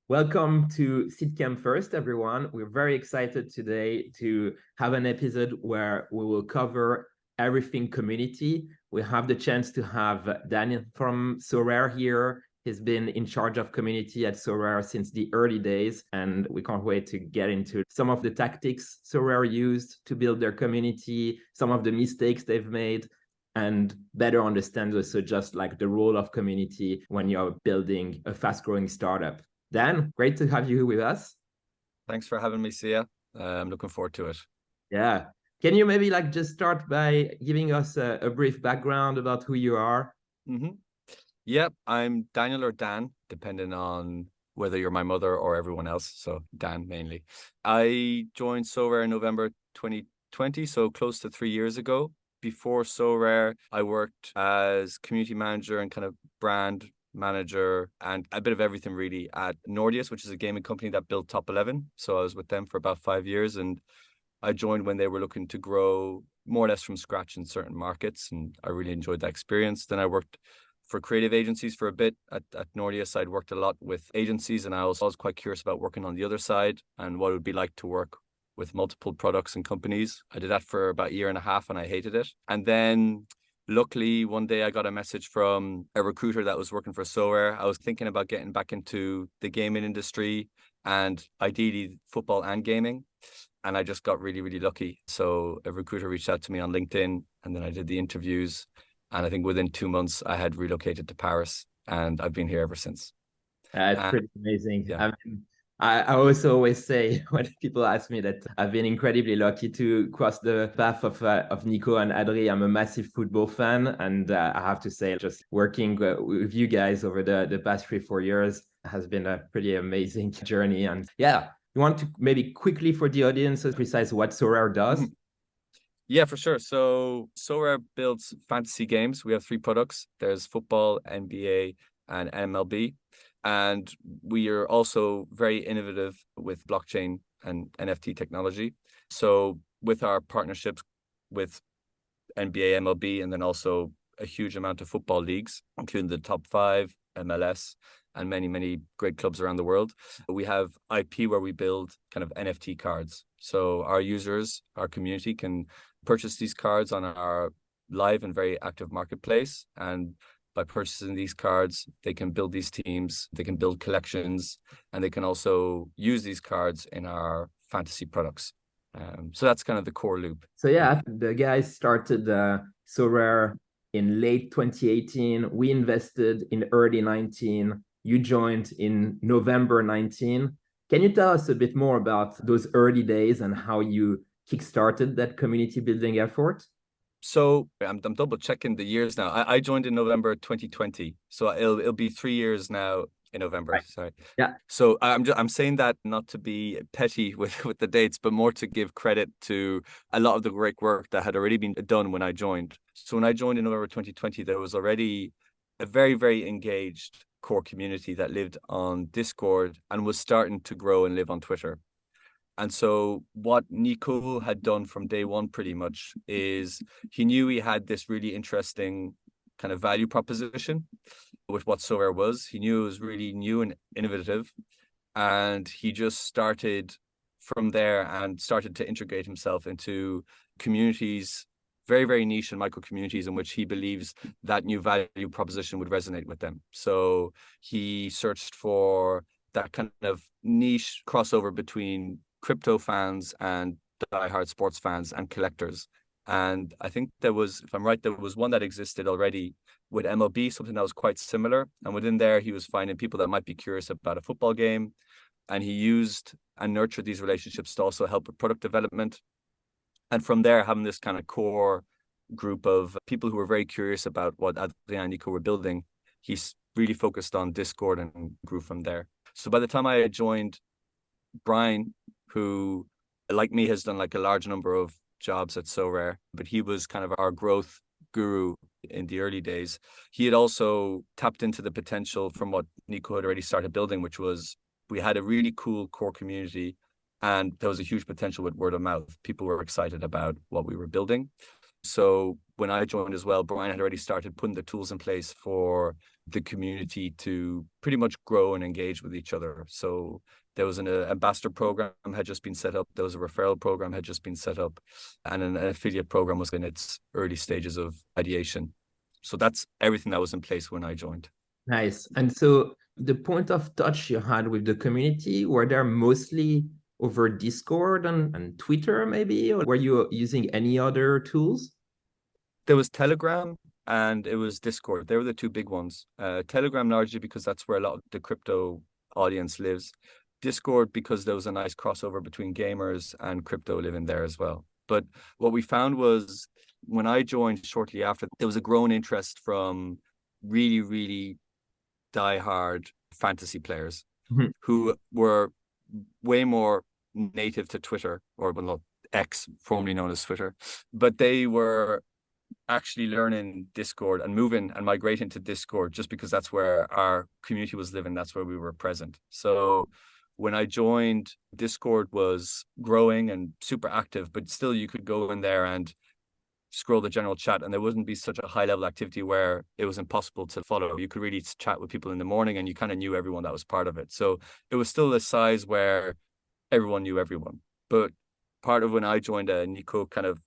Welcome to Seedcamp First, everyone. We're very excited today to have an episode where we will cover everything community. We have the chance to have Daniel from Sorare here. He's been in charge of community at Sorare since the early days, and we can't wait to get into some of the tactics Sorare used to build their community, some of the mistakes they've made, and better understand also just like the role of community when you're building a fast-growing startup. Dan, great to have you with us. Thanks for having me, Sia. I'm looking forward to it. Yeah. Can you maybe like just start by giving us a brief background about who you are? Yep, I'm Daniel or Dan, depending on whether you're my mother or everyone else. So Dan mainly. I joined Sorare in November 2020, so close to 3 years ago. Before Sorare, I worked as community manager and kind of brand manager and a bit of everything really at Nordeus, which is a gaming company that built Top 11. So I was with them for about 5 years, and I joined when they were looking to grow more or less from scratch in certain markets, and I really enjoyed that experience. Then I worked for creative agencies for a bit at Nordeus. I'd worked a lot with agencies, and I was always quite curious about working on the other side and what it would be like to work with multiple products and companies. I did that for about a year and a half, and I hated it. And then luckily, one day I got a message from a recruiter that was working for Sorare. I was thinking about getting back into the gaming industry and ideally football and gaming. And I just got really, really lucky. So a recruiter reached out to me on LinkedIn, and then I did the interviews. And I think within 2 months, I had relocated to Paris, and I've been here ever since. It's pretty amazing. Yeah. I also always say when people ask me that I've been incredibly lucky to cross the path of Nico and Adri. I'm a massive football fan, and I have to say, just working with you guys over the past 3-4 years has been a pretty amazing journey. And yeah, you want to maybe quickly for the audience precise what Sorare does? Yeah, for sure. So Sorare builds fantasy games. We have three products. There's football, NBA, and MLB. And we are also very innovative with blockchain and NFT technology. So with our partnerships with NBA, MLB, and then also a huge amount of football leagues, including the top five, MLS, and many, many great clubs around the world. We have IP where we build kind of NFT cards. So our users, our community can purchase these cards on our live and very active marketplace. And by purchasing these cards, they can build these teams, they can build collections, and they can also use these cards in our fantasy products. So that's kind of the core loop. So yeah, the guys started Sorare in late 2018. We invested in early 19. You joined in November 19. Can you tell us a bit more about those early days and how you kickstarted that community building effort? So I'm double checking the years now. I joined in November 2020, so it'll be 3 years now in November. Right. Sorry. Yeah. So I'm saying that not to be petty with the dates, but more to give credit to a lot of the great work that had already been done when I joined. So when I joined in November 2020, there was already a very, very engaged core community that lived on Discord and was starting to grow and live on Twitter. And so what Nico had done from day one pretty much is he knew he had this really interesting kind of value proposition with what Sorare was. He knew it was really new and innovative. And he just started from there and started to integrate himself into communities, very, very niche and micro communities in which he believes that new value proposition would resonate with them. So he searched for that kind of niche crossover between crypto fans and diehard sports fans and collectors. And I think there was, if I'm right, there was one that existed already with MLB, something that was quite similar. And within there, he was finding people that might be curious about a football game. And he used and nurtured these relationships to also help with product development. And from there, having this kind of core group of people who were very curious about what Adrien and Nico were building, he's really focused on Discord and grew from there. So by the time I joined, Brian, who, like me, has done like a large number of jobs at Sorare, but he was kind of our growth guru in the early days. He had also tapped into the potential from what Nico had already started building, which was we had a really cool core community and there was a huge potential with word of mouth. People were excited about what we were building. So when I joined as well, Brian had already started putting the tools in place for the community to pretty much grow and engage with each other. So there was an ambassador program had just been set up. There was a referral program had just been set up, and an affiliate program was in its early stages of ideation. So that's everything that was in place when I joined. Nice. And so the point of touch you had with the community, were there mostly over Discord and Twitter maybe, or were you using any other tools? There was Telegram and it was Discord. They were the two big ones. Telegram largely because that's where a lot of the crypto audience lives. Discord because there was a nice crossover between gamers and crypto living there as well. But what we found was when I joined shortly after, there was a growing interest from really, really diehard fantasy players Mhm. who were way more native to Twitter, or well, not X, formerly known as Twitter, but they were actually learning Discord and moving and migrating to Discord just because that's where our community was living. That's where we were present. So when I joined, Discord was growing and super active, but still you could go in there and scroll the general chat and there wouldn't be such a high level activity where it was impossible to follow. You could really chat with people in the morning and you kind of knew everyone that was part of it. So it was still a size where everyone knew everyone. But part of when I joined, Nico kind of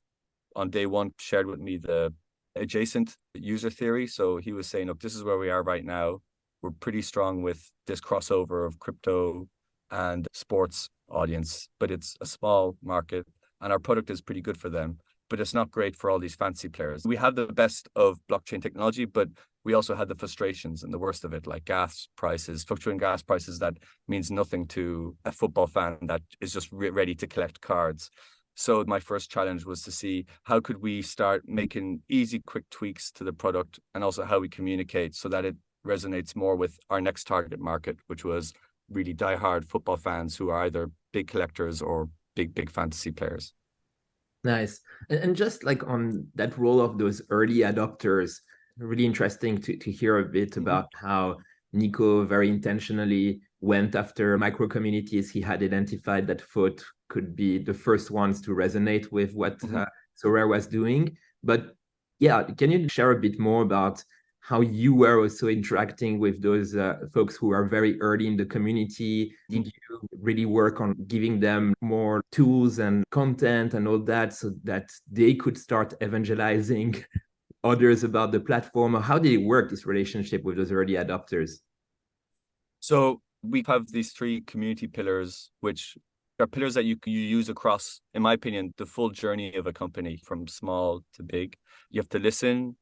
on day one shared with me the adjacent user theory. So he was saying, look, this is where we are right now. We're pretty strong with this crossover of crypto and sports audience, but it's a small market and our product is pretty good for them, but it's not great for all these fancy players. We have the best of blockchain technology, but we also had the frustrations and the worst of it, like gas prices, fluctuating gas prices that means nothing to a football fan that is just ready to collect cards. So my first challenge was to see how could we start making easy, quick tweaks to the product and also how we communicate so that it resonates more with our next target market, which was really diehard football fans who are either big collectors or big fantasy players. Nice. And just like on that role of those early adopters, really interesting to hear a bit Mm-hmm. about how Nico very intentionally went after micro communities he had identified that thought could be the first ones to resonate with what Mm-hmm. Sorare was doing. But yeah, can you share a bit more about how you were also interacting with those folks who are very early in the community? Did you really work on giving them more tools and content and all that so that they could start evangelizing others about the platform? Or how did it work, this relationship with those early adopters? So we have these three community pillars, which are pillars that you use across, in my opinion, the full journey of a company from small to big. You have to listen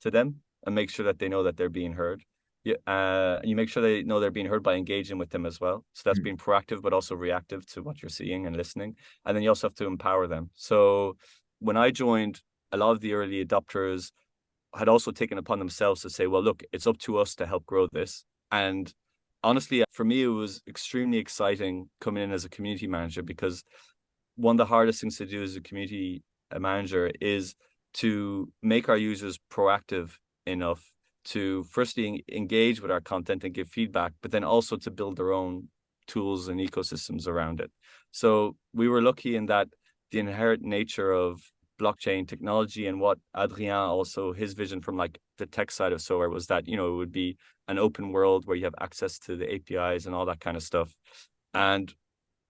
to them and make sure that they know that they're being heard. You make sure they know they're being heard by engaging with them as well. So that's being proactive, but also reactive to what you're seeing and listening. And then you also have to empower them. So when I joined, a lot of the early adopters had also taken upon themselves to say, well, look, it's up to us to help grow this. And honestly, for me, it was extremely exciting coming in as a community manager because one of the hardest things to do as a community manager is to make our users proactive enough to firstly engage with our content and give feedback, but then also to build their own tools and ecosystems around it. So we were lucky in that the inherent nature of blockchain technology and what Adrien also his vision from like the tech side of Sorare was that, it would be an open world where you have access to the APIs and all that kind of stuff. And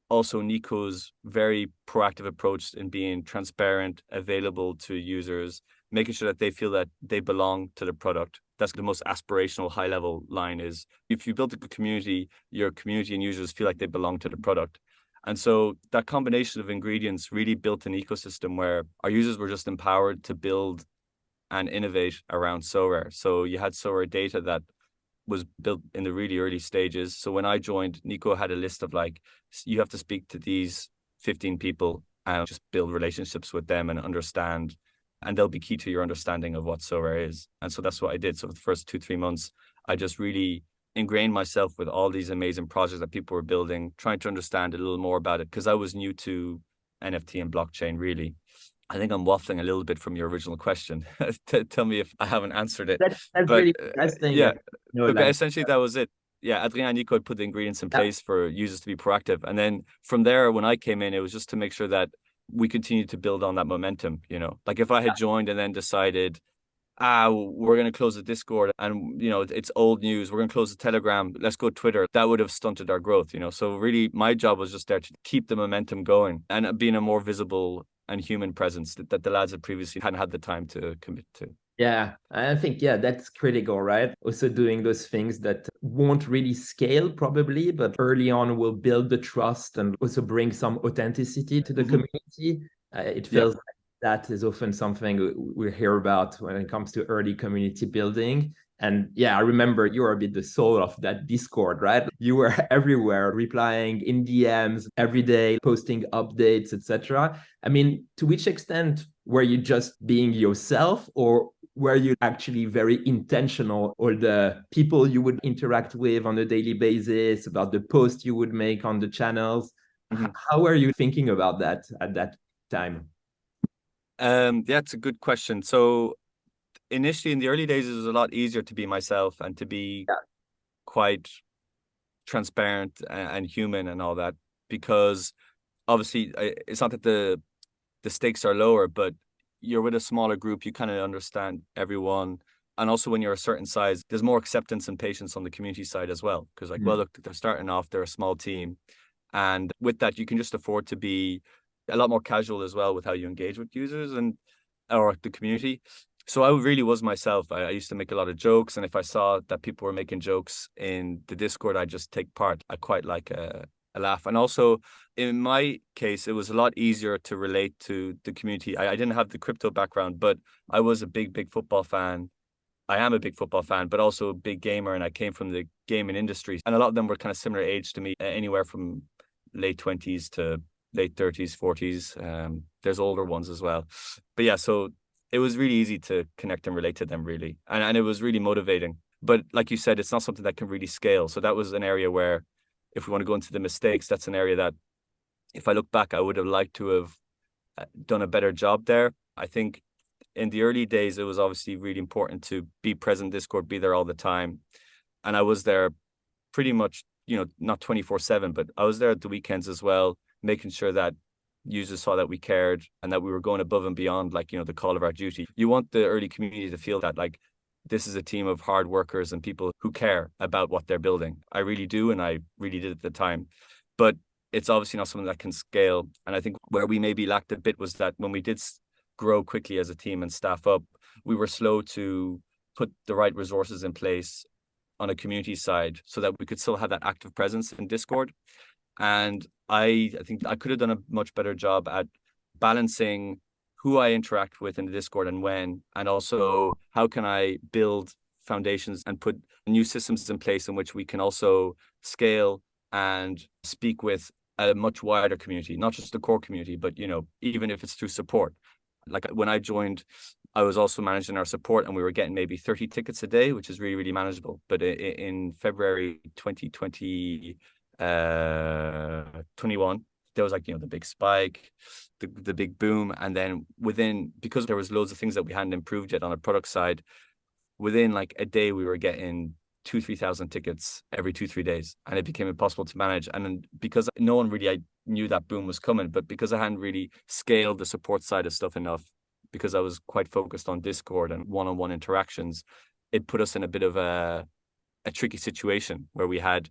also Nico's very proactive approach in being transparent, available to users, making sure that they feel that they belong to the product. That's the most aspirational high level line is if you build a good community, your community and users feel like they belong to the product. And so that combination of ingredients really built an ecosystem where our users were just empowered to build and innovate around Sorare. So you had Sorare data that was built in the really early stages. So when I joined, Nico had a list of like, you have to speak to these 15 people and just build relationships with them and understand, and they'll be key to your understanding of what Sorare is. And so that's what I did. So for the first 2-3 months, I just really ingrained myself with all these amazing projects that people were building, trying to understand a little more about it because I was new to NFT and blockchain, really. I think I'm waffling a little bit from your original question. Tell me if I haven't answered it. That's But really interesting. yeah, but Like essentially that was it. Yeah, Adrien and Nico had put the ingredients in place for users to be proactive. And then from there, when I came in, it was just to make sure that we continued to build on that momentum, you know. Like if I had joined and then decided, we're going to close the Discord and, you know, it's old news, we're going to close the Telegram, let's go Twitter, that would have stunted our growth, you know. So really my job was just there to keep the momentum going and being a more visible and human presence that the lads had previously hadn't had the time to commit to. Yeah, I think, yeah, that's critical, right? Also doing those things that won't really scale probably, but early on will build the trust and also bring some authenticity to the community. It feels like that is often something we hear about when it comes to early community building. And yeah, I remember you were a bit the soul of that Discord, right? You were everywhere, replying in DMs every day, posting updates, etc. I mean, to which extent were you just being yourself, or were you actually very intentional, or the people you would interact with on a daily basis, about the posts you would make on the channels? How were you thinking about that at that time? Yeah, it's a good question. So initially in the early days, it was a lot easier to be myself and to be quite transparent and human and all that, because obviously it's not that the stakes are lower, but you're with a smaller group, you kind of understand everyone. And also when you're a certain size, there's more acceptance and patience on the community side as well. Because like, well, look, they're starting off, they're a small team. And with that, you can just afford to be a lot more casual as well with how you engage with users and or the community. So I really was myself. I used to make a lot of jokes, and if I saw that people were making jokes in the Discord, I just take part. I quite like a laugh. And also in my case, it was a lot easier to relate to the community. I didn't have the crypto background, but I was a big football fan. I am a big football fan, but also a big gamer, and I came from the gaming industry. And a lot of them were kind of similar age to me, anywhere from late 20s to late 30s, 40s. There's older ones as well. But yeah, so it was really easy to connect and relate to them, really. And it was really motivating. But like you said, it's not something that can really scale. So that was an area where, if we want to go into the mistakes, that's an area that if I look back, I would have liked to have done a better job there. I think in the early days, it was obviously really important to be present in Discord, be there all the time. And I was there pretty much, you know, not 24/7, but I was there at the weekends as well, making sure that users saw that we cared and that we were going above and beyond, like, you know, the call of our duty. You want the early community to feel that, like, this is a team of hard workers and people who care about what they're building. I really do, and I really did at the time. But it's obviously not something that can scale. And I think where we maybe lacked a bit was that when we did grow quickly as a team and staff up, we were slow to put the right resources in place on a community side so that we could still have that active presence in Discord. And I think I could have done a much better job at balancing who I interact with in the Discord and when, and also how can I build foundations and put new systems in place in which we can also scale and speak with a much wider community, not just the core community, but, you know, even if it's through support. Like when I joined, I was also managing our support, and we were getting maybe 30 tickets a day, which is really, really manageable. But in February 2020, 21, there was, like, you know, the big spike, the big boom. And then because there was loads of things that we hadn't improved yet on the product side, within like a day, we were getting 3,000 tickets every 2-3 days, and it became impossible to manage. And then because no one really, I knew that boom was coming, but because I hadn't really scaled the support side of stuff enough, because I was quite focused on Discord and one-on-one interactions, it put us in a bit of a tricky situation where we had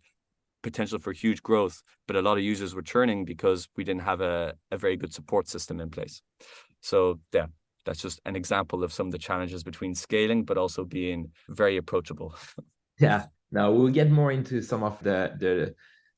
potential for huge growth, but a lot of users were churning because we didn't have a very good support system in place. So yeah, that's just an example of some of the challenges between scaling, but also being very approachable. Yeah, now we'll get more into some of the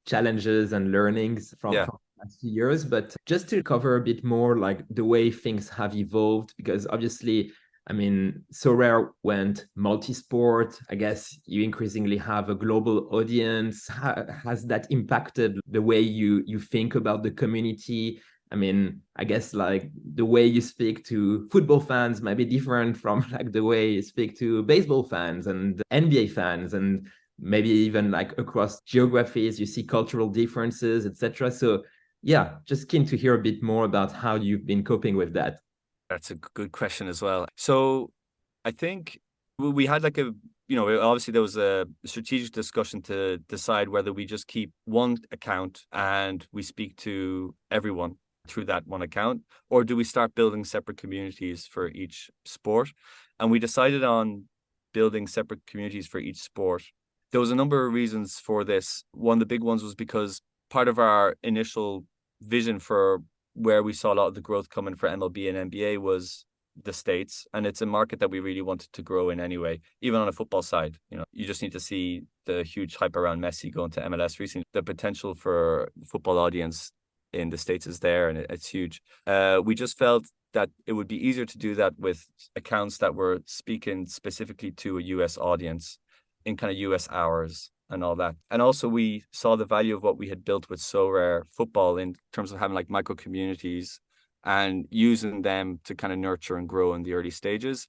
challenges and learnings from the last few years, but just to cover a bit more like the way things have evolved, because obviously, I mean, Sorare went multi-sport. I guess you increasingly have a global audience. Has that impacted the way you think about the community? I mean, I guess like the way you speak to football fans might be different from like the way you speak to baseball fans and NBA fans, and maybe even like across geographies, you see cultural differences, etc. So yeah, just keen to hear a bit more about how you've been coping with that. That's a good question as well. So I think we had like obviously there was a strategic discussion to decide whether we just keep one account and we speak to everyone, through that one account? Or do we start building separate communities for each sport? And we decided on building separate communities for each sport. There was a number of reasons for this. One of the big ones was because part of our initial vision for where we saw a lot of the growth coming for MLB and NBA was the States. And it's a market that we really wanted to grow in anyway, even on a football side. You just need to see the huge hype around Messi going to MLS recently. The potential for the football audience in the States is there, and it's huge. We just felt that it would be easier to do that with accounts that were speaking specifically to a US audience in kind of US hours and all that. And also we saw the value of what we had built with Sorare football in terms of having like micro communities and using them to kind of nurture and grow in the early stages.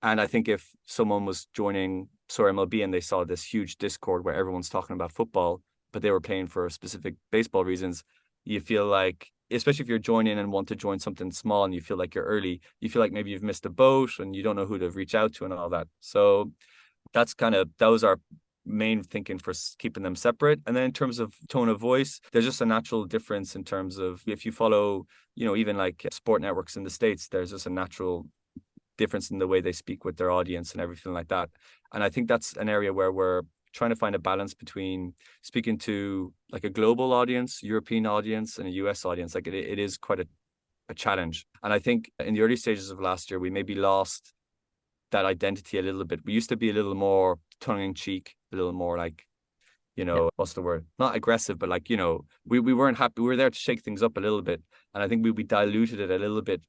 And I think if someone was joining Sorare MLB and they saw this huge Discord where everyone's talking about football, but they were playing for specific baseball reasons, you feel like, especially if you're joining and want to join something small and you feel like you're early, you feel like maybe you've missed a boat and you don't know who to reach out to and all that. So that was our main thinking for keeping them separate. And then in terms of tone of voice, there's just a natural difference in terms of if you follow, even like sport networks in the States, there's just a natural difference in the way they speak with their audience and everything like that. And I think that's an area where we're trying to find a balance between speaking to like a global audience, European audience, and a US audience. Like it is quite a challenge. And I think in the early stages of last year, we maybe lost that identity a little bit. We used to be a little more tongue-in-cheek, a little more like, what's the word? Not aggressive, but like, we weren't happy. We were there to shake things up a little bit. And I think we diluted it a little bit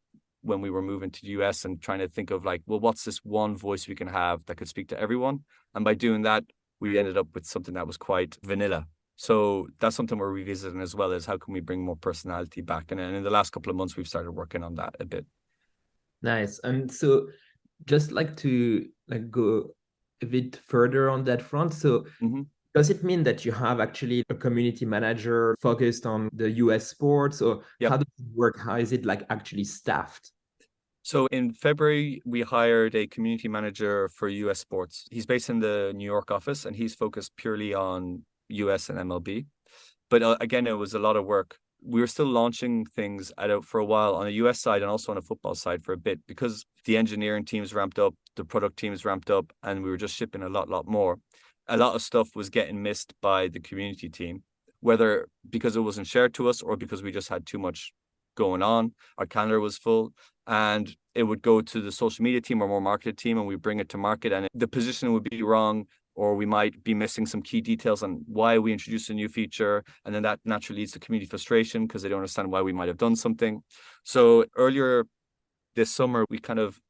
when we were moving to the US and trying to think of like, well, what's this one voice we can have that could speak to everyone? And by doing that, we ended up with something that was quite vanilla. So that's something we're revisiting as well, is how can we bring more personality back? And in the last couple of months, we've started working on that a bit. Nice. And so just like to go a bit further on that front. So does it mean that you have actually a community manager focused on the US sports, or how does it work? How is it like actually staffed? So in February, we hired a community manager for US sports. He's based in the New York office and he's focused purely on US and MLB. But again, it was a lot of work. We were still launching things for a while on a US side and also on a football side for a bit, because the engineering teams ramped up, the product teams ramped up, and we were just shipping a lot more. A lot of stuff was getting missed by the community team, whether because it wasn't shared to us or because we just had too much going on. Our calendar was full, and it would go to the social media team or more marketing team, and we bring it to market, and the position would be wrong, or we might be missing some key details on why we introduced a new feature. And then that naturally leads to community frustration because they don't understand why we might have done something. So earlier this summer, we kind of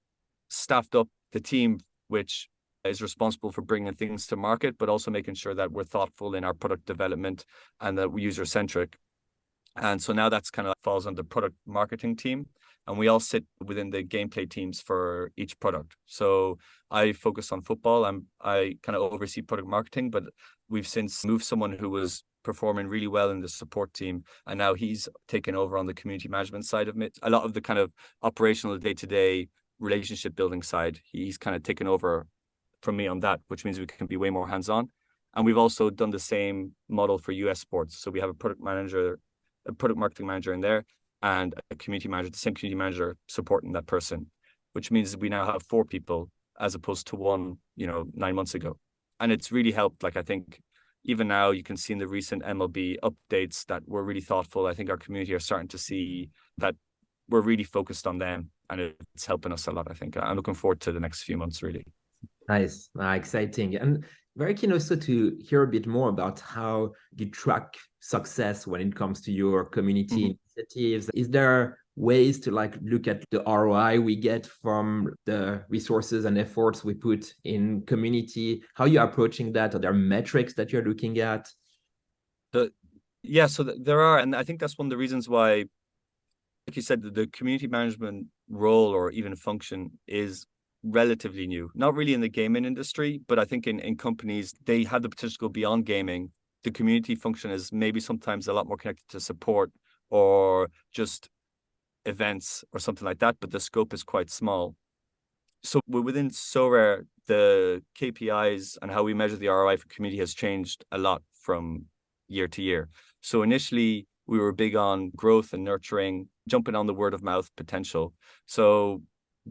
staffed up the team, which is responsible for bringing things to market, but also making sure that we're thoughtful in our product development and that we're user-centric. And so now that's kind of falls on the product marketing team. And we all sit within the gameplay teams for each product. So I focus on football and I kind of oversee product marketing, but we've since moved someone who was performing really well in the support team. And now he's taken over on the community management side of it. A lot of the kind of operational day-to-day relationship building side, he's kind of taken over from me on that, which means we can be way more hands-on. And we've also done the same model for US sports. So we have a product marketing manager in there, and a community manager, the same community manager supporting that person, which means we now have 4 people as opposed to 1, 9 months ago. And it's really helped. Like, I think even now you can see in the recent MLB updates that we're really thoughtful. I think our community are starting to see that we're really focused on them, and it's helping us a lot. I think I'm looking forward to the next few months, really. Nice, exciting. And very keen also to hear a bit more about how you track success when it comes to your community initiatives. Is there ways to look at the ROI we get from the resources and efforts we put in community? How are you approaching that? Are there metrics that you're looking at? So there are, and I think that's one of the reasons why, like you said, the community management role or even function is relatively new. Not really in the gaming industry, but I think in companies, they have the potential to go beyond gaming. The community function is maybe sometimes a lot more connected to support or just events or something like that, but the scope is quite small. So within Sorare, the KPIs and how we measure the ROI for community has changed a lot from year to year. So initially, we were big on growth and nurturing, jumping on the word of mouth potential. So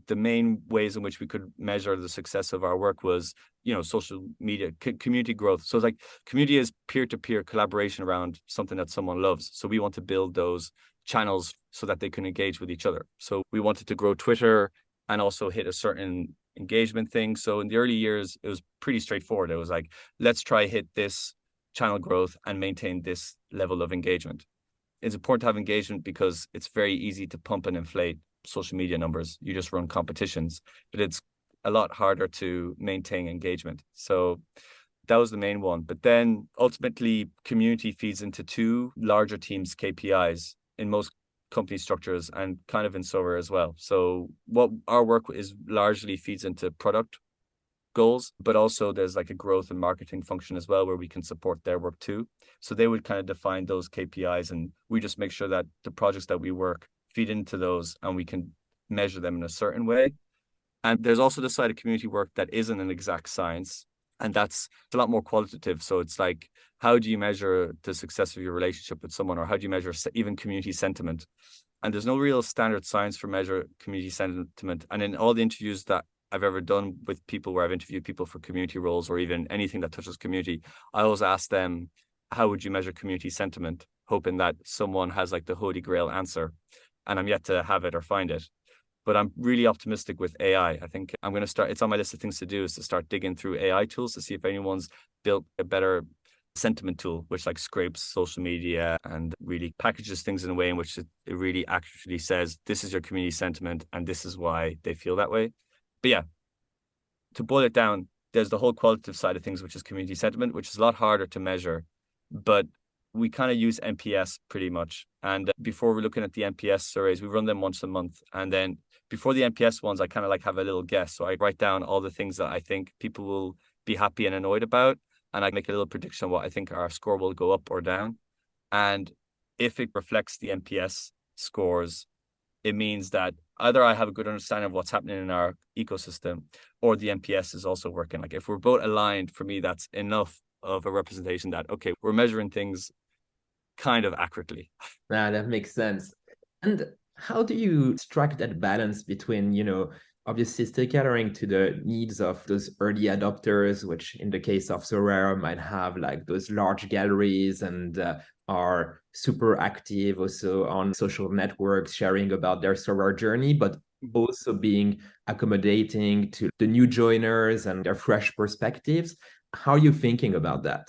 the main ways in which we could measure the success of our work was, social media, community growth. So it's like community is peer-to-peer collaboration around something that someone loves. So we want to build those channels so that they can engage with each other. So we wanted to grow Twitter and also hit a certain engagement thing. So in the early years, it was pretty straightforward. It was like, let's try hit this channel growth and maintain this level of engagement. It's important to have engagement because it's very easy to pump and inflate social media numbers. You just run competitions, but it's a lot harder to maintain engagement. So that was the main one. But then ultimately, community feeds into two larger teams' KPIs in most company structures and kind of in Sorare as well. So what our work is largely feeds into product goals, but also there's like a growth and marketing function as well where we can support their work too. So they would kind of define those KPIs, and we just make sure that the projects that we work feed into those and we can measure them in a certain way. And there's also the side of community work that isn't an exact science, and that's a lot more qualitative. So it's like, how do you measure the success of your relationship with someone, or how do you measure even community sentiment? And there's no real standard science for measure community sentiment. And in all the interviews that I've ever done with people where I've interviewed people for community roles or even anything that touches community, I always ask them, how would you measure community sentiment? Hoping that someone has like the holy grail answer. And I'm yet to have it or find it. But I'm really optimistic with AI. I think I'm going to start, it's on my list of things to do, is to start digging through AI tools to see if anyone's built a better sentiment tool, which like scrapes social media and really packages things in a way in which it really actually says, this is your community sentiment and this is why they feel that way. But yeah, to boil it down, there's the whole qualitative side of things, which is community sentiment, which is a lot harder to measure, but we kind of use NPS pretty much. And before we're looking at the NPS surveys, we run them once a month. And then before the NPS ones, I kind of like have a little guess. So I write down all the things that I think people will be happy and annoyed about. And I make a little prediction on what I think our score will go up or down. And if it reflects the NPS scores, it means that either I have a good understanding of what's happening in our ecosystem or the NPS is also working. Like if we're both aligned, for me, that's enough of a representation that, okay, we're measuring things kind of accurately. That makes sense. And how do you strike that balance between, obviously still catering to the needs of those early adopters, which in the case of Sorare might have like those large galleries and are super active also on social networks, sharing about their Sorare journey, but also being accommodating to the new joiners and their fresh perspectives. How are you thinking about that?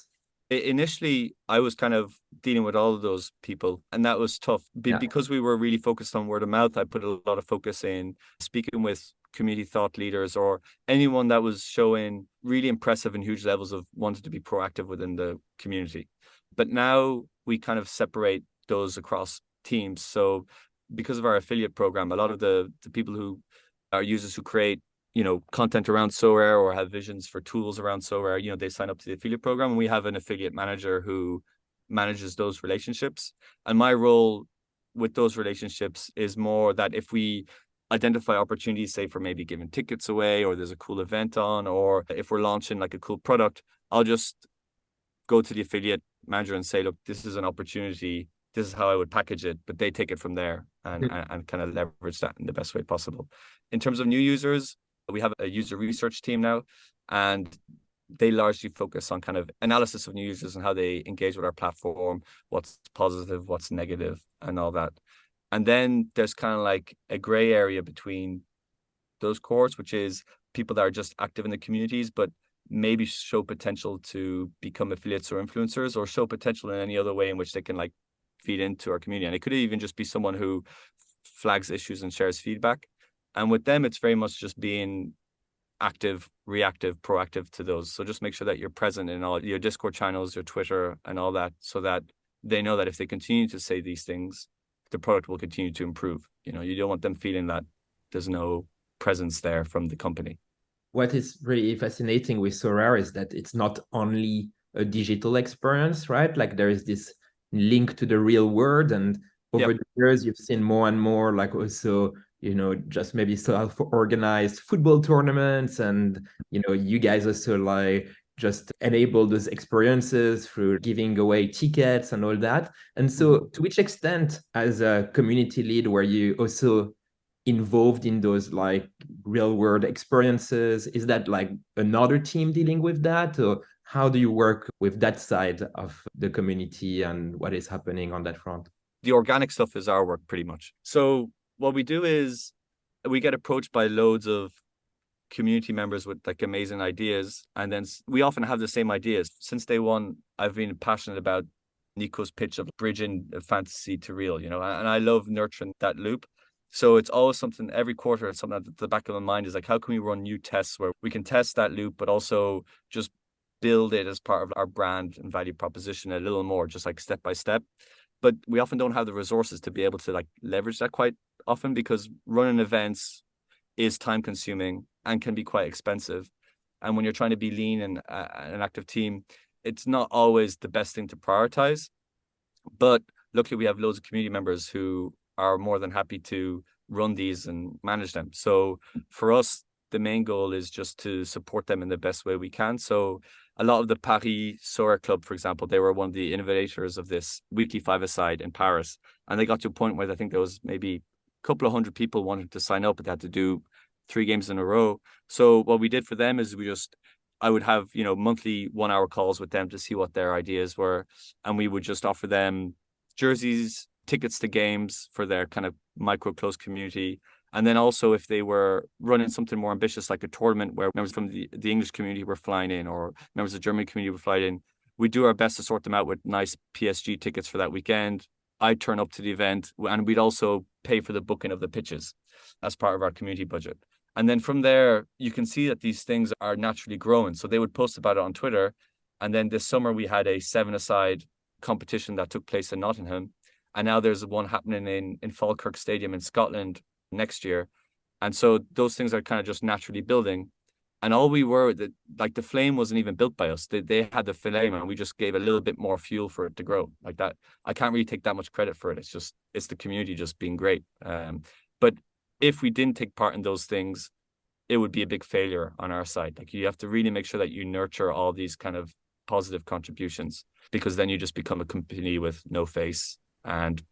Initially, I was kind of dealing with all of those people, and that was tough. Because we were really focused on word of mouth, I put a lot of focus in speaking with community thought leaders or anyone that was showing really impressive and huge levels of wanting to be proactive within the community. But now we kind of separate those across teams. So because of our affiliate program, a lot of the people who are users who create content around Sorare or have visions for tools around Sorare, they sign up to the affiliate program, and we have an affiliate manager who manages those relationships. And my role with those relationships is more that if we identify opportunities, say for maybe giving tickets away, or there's a cool event on, or if we're launching like a cool product, I'll just go to the affiliate manager and say, look, this is an opportunity. This is how I would package it, but they take it from there and kind of leverage that in the best way possible. In terms of new users, we have a user research team now, and they largely focus on kind of analysis of new users and how they engage with our platform, what's positive, what's negative, and all that. And then there's kind of like a gray area between those cohorts, which is people that are just active in the communities, but maybe show potential to become affiliates or influencers, or show potential in any other way in which they can like feed into our community. And it could even just be someone who flags issues and shares feedback. And with them, it's very much just being active, reactive, proactive to those. So just make sure that you're present in all your Discord channels, your Twitter and all that, so that they know that if they continue to say these things, the product will continue to improve. You don't want them feeling that there's no presence there from the company. What is really fascinating with Sorare is that it's not only a digital experience, right? Like there is this link to the real world, and over the years you've seen more and more like also just maybe self-organized football tournaments, and you guys also like just enable those experiences through giving away tickets and all that. And so to which extent, as a community lead, were you also involved in those like real world experiences? Is that like another team dealing with that? Or how do you work with that side of the community and what is happening on that front? The organic stuff is our work pretty much. So what we do is we get approached by loads of community members with like amazing ideas. And then we often have the same ideas. Since day one, I've been passionate about Nico's pitch of bridging fantasy to real, and I love nurturing that loop. So it's always something every quarter, it's something at the back of my mind is like, how can we run new tests where we can test that loop, but also just build it as part of our brand and value proposition a little more, just like step by step. But we often don't have the resources to be able to like leverage that quite often because running events is time consuming and can be quite expensive. And when you're trying to be lean and an active team, it's not always the best thing to prioritize. But luckily, we have loads of community members who are more than happy to run these and manage them. So for us, the main goal is just to support them in the best way we can. So a lot of the Paris Sorare Club, for example, they were one of the innovators of this weekly five-a-side in Paris. And they got to a point where I think there was maybe a couple of hundred people wanting to sign up, but they had to do 3 games in a row. So what we did for them is I would have, monthly 1-hour calls with them to see what their ideas were. And we would just offer them jerseys, tickets to games for their kind of micro close community. And then also if they were running something more ambitious, like a tournament where members from the English community were flying in or members of the German community were flying in, we do our best to sort them out with nice PSG tickets for that weekend. I'd turn up to the event and we'd also pay for the booking of the pitches as part of our community budget. And then from there, you can see that these things are naturally growing. So they would post about it on Twitter. And then this summer, we had a 7-a-side competition that took place in Nottingham. And now there's one happening in Falkirk Stadium in Scotland next year. And so those things are kind of just naturally building. And all we were, the flame wasn't even built by us. They had the flame and we just gave a little bit more fuel for it to grow like that. I can't really take that much credit for it. It's the community just being great. But if we didn't take part in those things, it would be a big failure on our side. Like you have to really make sure that you nurture all these kind of positive contributions because then you just become a company with no face and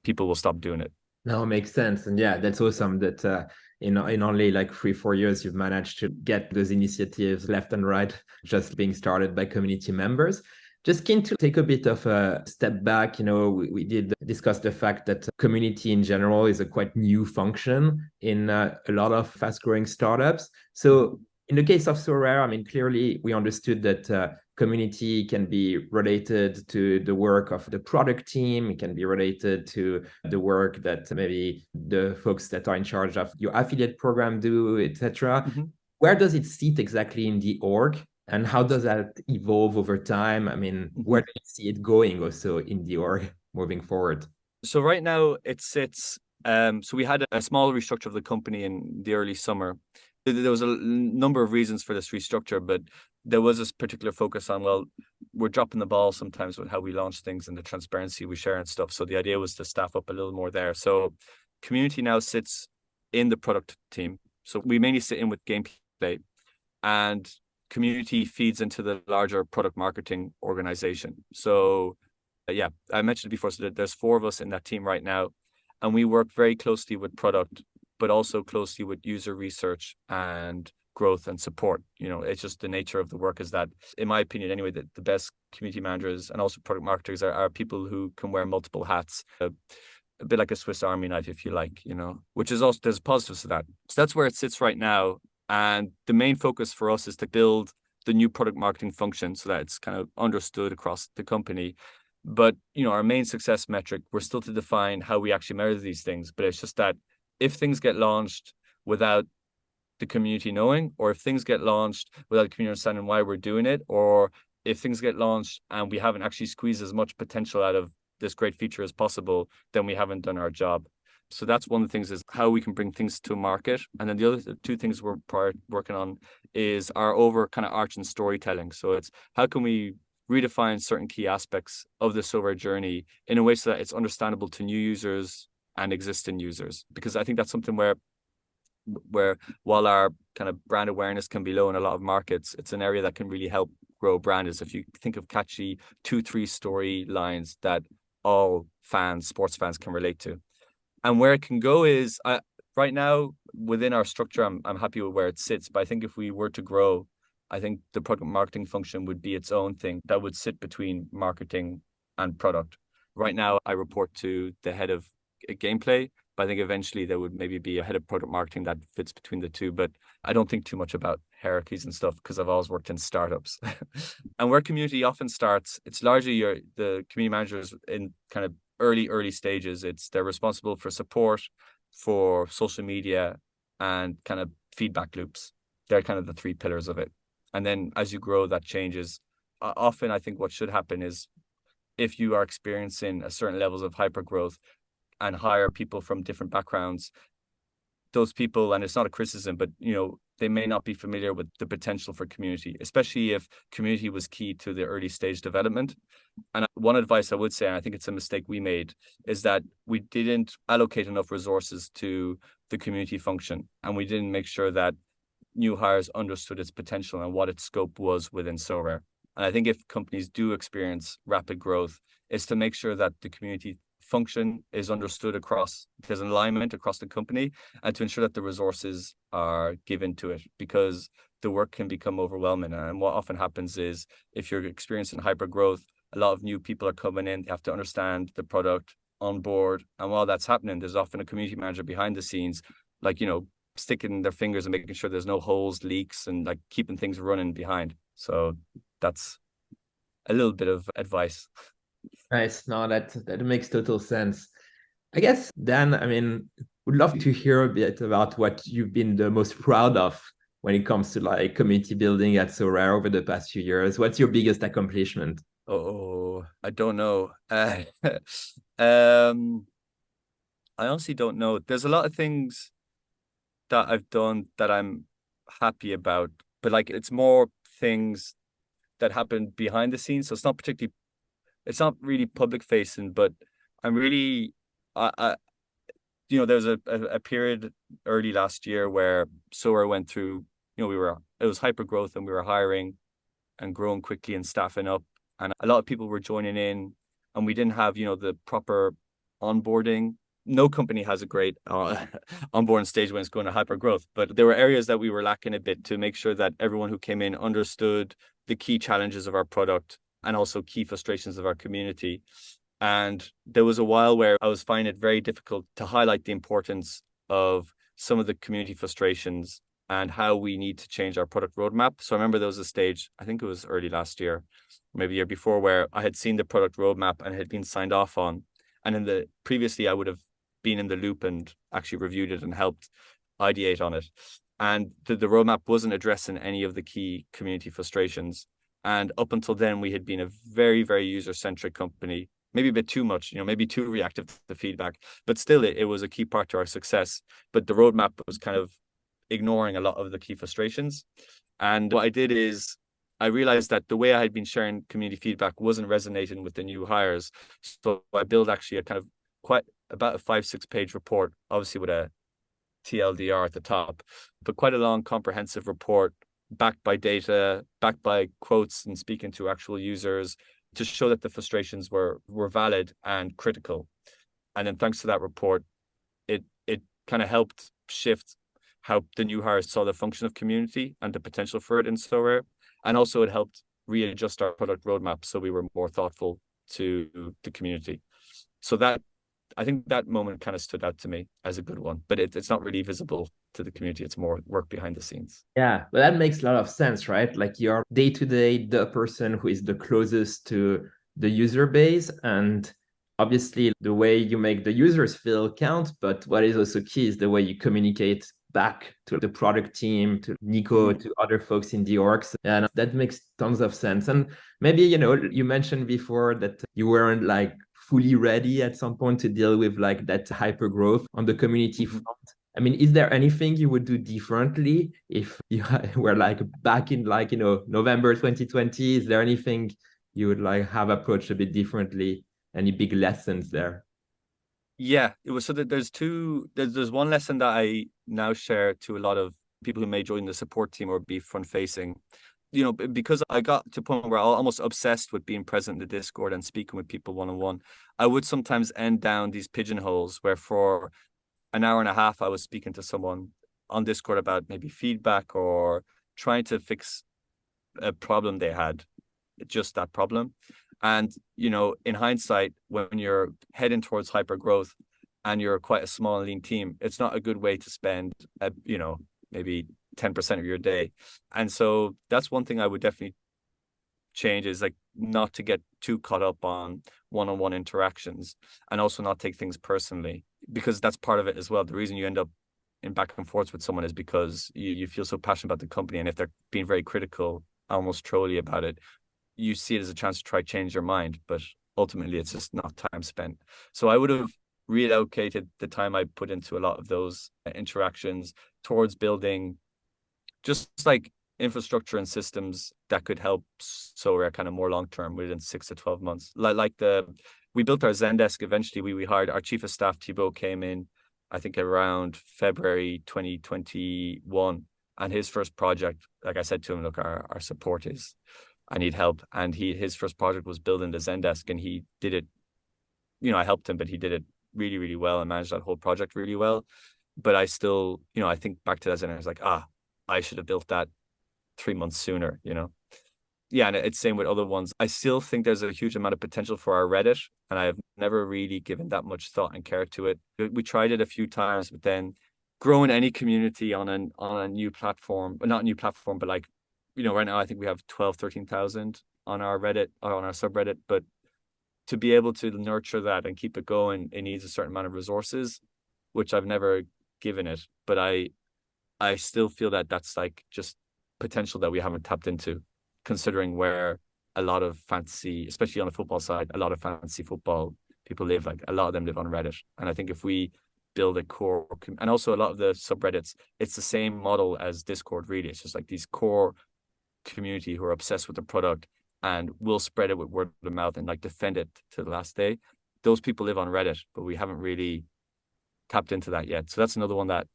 people will stop doing it. No, makes sense. And yeah, that's awesome that in only like 3-4 years, you've managed to get those initiatives left and right, just being started by community members. Just keen to take a bit of a step back. We did discuss the fact that community in general is a quite new function in a lot of fast-growing startups. So in the case of Sorare, I mean, clearly we understood that community can be related to the work of the product team. It can be related to the work that maybe the folks that are in charge of your affiliate program do, etc. Mm-hmm. Where does it sit exactly in the org? And how does that evolve over time? I mean, where do you see it going also in the org moving forward? So right now it sits, so we had a small restructure of the company in the early summer. There was a number of reasons for this restructure, but there was this particular focus on, well, we're dropping the ball sometimes with how we launch things and the transparency we share and stuff. So the idea was to staff up a little more there. So community now sits in the product team. So we mainly sit in with gameplay and community feeds into the larger product marketing organization. So yeah, I mentioned it before, so there's 4 of us in that team right now, and we work very closely with product, but also closely with user research and growth and support. It's just the nature of the work is that, in my opinion anyway, that the best community managers and also product marketers are people who can wear multiple hats, a bit like a Swiss Army knife, if you like, which is also, there's positives to that. So that's where it sits right now. And the main focus for us is to build the new product marketing function so that it's kind of understood across the company. But, our main success metric, we're still to define how we actually measure these things. But it's just that if things get launched without the community knowing, or if things get launched without the community understanding why we're doing it, or if things get launched and we haven't actually squeezed as much potential out of this great feature as possible, then we haven't done our job. So that's one of the things, is how we can bring things to market. And then the other 2 things we're working on is our overarching storytelling. So it's how can we redefine certain key aspects of the Sorare journey in a way so that it's understandable to new users and existing users. Because I think that's something where where while our kind of brand awareness can be low in a lot of markets, it's an area that can really help grow brand. Is if you think of catchy 2-3 story lines that all fans, sports fans, can relate to. And where it can go is, right now within our structure, I'm happy with where it sits. But I think if we were to grow, I think the product marketing function would be its own thing that would sit between marketing and product. Right now, I report to the head of gameplay, but I think eventually there would maybe be a head of product marketing that fits between the two. But I don't think too much about hierarchies and stuff because I've always worked in startups. And where community often starts, it's largely the community managers in kind of early stages. They're responsible for support, for social media, and kind of feedback loops. They're kind of the three pillars of it. And then as you grow, that changes. Often, I think what should happen is if you are experiencing a certain levels of hyper growth and hire people from different backgrounds, those people, and it's not a criticism, but they may not be familiar with the potential for community, especially if community was key to the early stage development. And one advice I would say, and I think it's a mistake we made, is that we didn't allocate enough resources to the community function, and we didn't make sure that new hires understood its potential and what its scope was within Sorare. And I think if companies do experience rapid growth, it's to make sure that the community function is understood across, there's an alignment across the company, and to ensure that the resources are given to it, because the work can become overwhelming. And what often happens is if you're experiencing hyper growth, a lot of new people are coming in, they have to understand the product on board. And while that's happening, there's often a community manager behind the scenes, like, sticking their fingers and making sure there's no holes, leaks, and like keeping things running behind. So that's a little bit of advice. Nice. No, that makes total sense. I guess, Dan, would love to hear a bit about what you've been the most proud of when it comes to like community building at Sorare over the past few years. What's your biggest accomplishment? Oh, I don't know. I honestly don't know. There's a lot of things that I've done that I'm happy about, but like it's more things that happen behind the scenes. So it's not really public facing, but I'm really, I there was a period early last year where Sora went through, it was hyper growth and we were hiring and growing quickly and staffing up, and a lot of people were joining in, and we didn't have, the proper onboarding. No company has a great onboarding stage when it's going to hyper growth, but there were areas that we were lacking a bit to make sure that everyone who came in understood the key challenges of our product and also key frustrations of our community. And there was a while where I was finding it very difficult to highlight the importance of some of the community frustrations and how we need to change our product roadmap. So I remember there was a stage, I think it was early last year, maybe the year before, where I had seen the product roadmap and it had been signed off on. And previously I would have been in the loop and actually reviewed it and helped ideate on it. And the roadmap wasn't addressing any of the key community frustrations. And up until then, we had been a very, very user-centric company, maybe a bit too much, maybe too reactive to feedback, but still it was a key part to our success. But the roadmap was kind of ignoring a lot of the key frustrations. And what I did is I realized that the way I had been sharing community feedback wasn't resonating with the new hires. So I built actually a kind of quite about a 5-6 page report, obviously with a TLDR at the top, but quite a long comprehensive report backed by data, backed by quotes and speaking to actual users to show that the frustrations were valid and critical. And then thanks to that report, it kind of helped shift how the new hires saw the function of community and the potential for it in Sorare. And also it helped readjust our product roadmap so we were more thoughtful to the community. So I think that moment kind of stood out to me as a good one, but it's not really visible to the community. It's more work behind the scenes. Yeah, well, that makes a lot of sense, right? Like you're day to day the person who is the closest to the user base. And obviously, the way you make the users feel counts. But what is also key is the way you communicate back to the product team, to Nico, to other folks in the orgs. And that makes tons of sense. And maybe, you mentioned before that you weren't like fully ready at some point to deal with like that hyper growth on the community front. Is there anything you would do differently if you were like back in like, November 2020? Is there anything you would like have approached a bit differently? Any big lessons there? Yeah, it was so that there's one lesson that now share to a lot of people who may join the support team or be front facing. You know, because I got to a point where I was almost obsessed with being present in the Discord and speaking with people one on one. I would sometimes end down these pigeonholes where for an hour and a half I was speaking to someone on Discord about maybe feedback or trying to fix a problem they had, just that problem. And, you know, in hindsight, when you're heading towards hyper growth and you're quite a small and lean team, it's not a good way to spend, you know, maybe 10% of your day. And so that's one thing I would definitely change, is like not to get too caught up on one-on-one interactions, and also not take things personally, because that's part of it as well. The reason you end up in back and forths with someone is because you feel so passionate about the company. And if they're being very critical, almost trolly about it, you see it as a chance to try to change your mind, but ultimately it's just not time spent. So I would have reallocated the time I put into a lot of those interactions towards building just like infrastructure and systems that could help Sorare kind of more long term within 6 to 12 months. We built our Zendesk eventually. We hired our chief of staff, Thibaut, came in, I think around February 2021. And his first project, like I said to him, look, our support is, I need help. And his first project was building the Zendesk, and he did it, you know, I helped him, but he did it really, really well and managed that whole project really well. But I still, you know, I think back to that Zendesk, I was like, I should have built that 3 months sooner, you know? Yeah, and it's same with other ones. I still think there's a huge amount of potential for our Reddit, and I've never really given that much thought and care to it. We tried it a few times, but then growing any community on a new platform, not a new platform, but like, you know, right now I think we have 12, 13,000 on our Reddit or on our subreddit, but to be able to nurture that and keep it going, it needs a certain amount of resources, which I've never given it. But I still feel that that's like just potential that we haven't tapped into, considering where a lot of fantasy, especially on the football side, a lot of fantasy football people live, like a lot of them live on Reddit. And I think if we build a core, and also a lot of the subreddits, it's the same model as Discord, really. It's just like these core community who are obsessed with the product and will spread it with word of mouth and like defend it to the last day. Those people live on Reddit, but we haven't really tapped into that yet. So that's another one that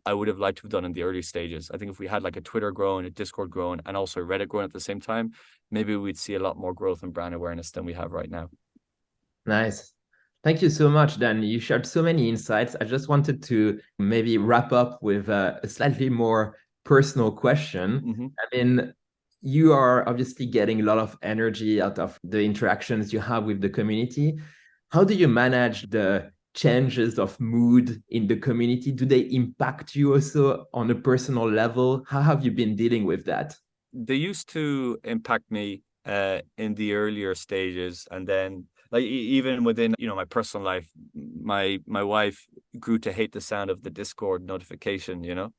I would have liked to have done in the early stages. I think if we had like a Twitter growing, a Discord growing, and also Reddit growing at the same time, maybe we'd see a lot more growth and brand awareness than we have right now. Nice. Thank you so much, Dan. You shared so many insights. I just wanted to maybe wrap up with a slightly more personal question. Mm-hmm. I mean, you are obviously getting a lot of energy out of the interactions you have with the community. How do you manage the changes of mood in the community? Do they impact you also on a personal level? How have you been dealing with that? They used to impact me in the earlier stages, and then like even within, you know, my personal life, my wife grew to hate the sound of the Discord notification, you know.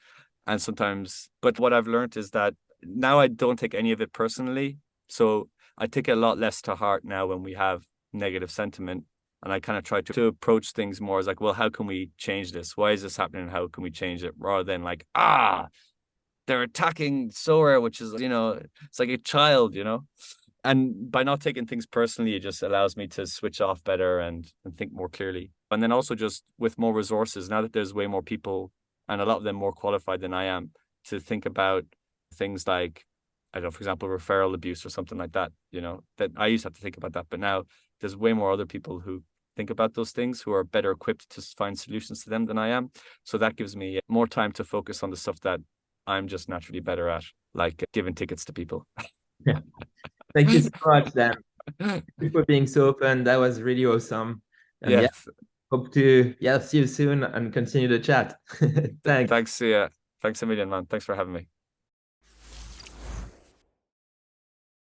And sometimes, but what I've learned is that now I don't take any of it personally. So I take it a lot less to heart now when we have negative sentiment. And I kind of try to approach things more as like, well, how can we change this? Why is this happening? How can we change it? Rather than like, they're attacking Sorare, which is, you know, it's like a child, you know. And by not taking things personally, it just allows me to switch off better and think more clearly. And then also just with more resources, now that there's way more people and a lot of them more qualified than I am to think about things like, I don't know, for example, referral abuse or something like that, you know, that I used to have to think about that. But now there's way more other people who think about those things, who are better equipped to find solutions to them than I am. So that gives me more time to focus on the stuff that I'm just naturally better at, like giving tickets to people. Yeah. Thank you so much, Dan. Thank you for being so open. That was really awesome. And Yeah. hope to see you soon and continue the chat. Thanks. Thanks. Yeah. Thanks a million, man. Thanks for having me.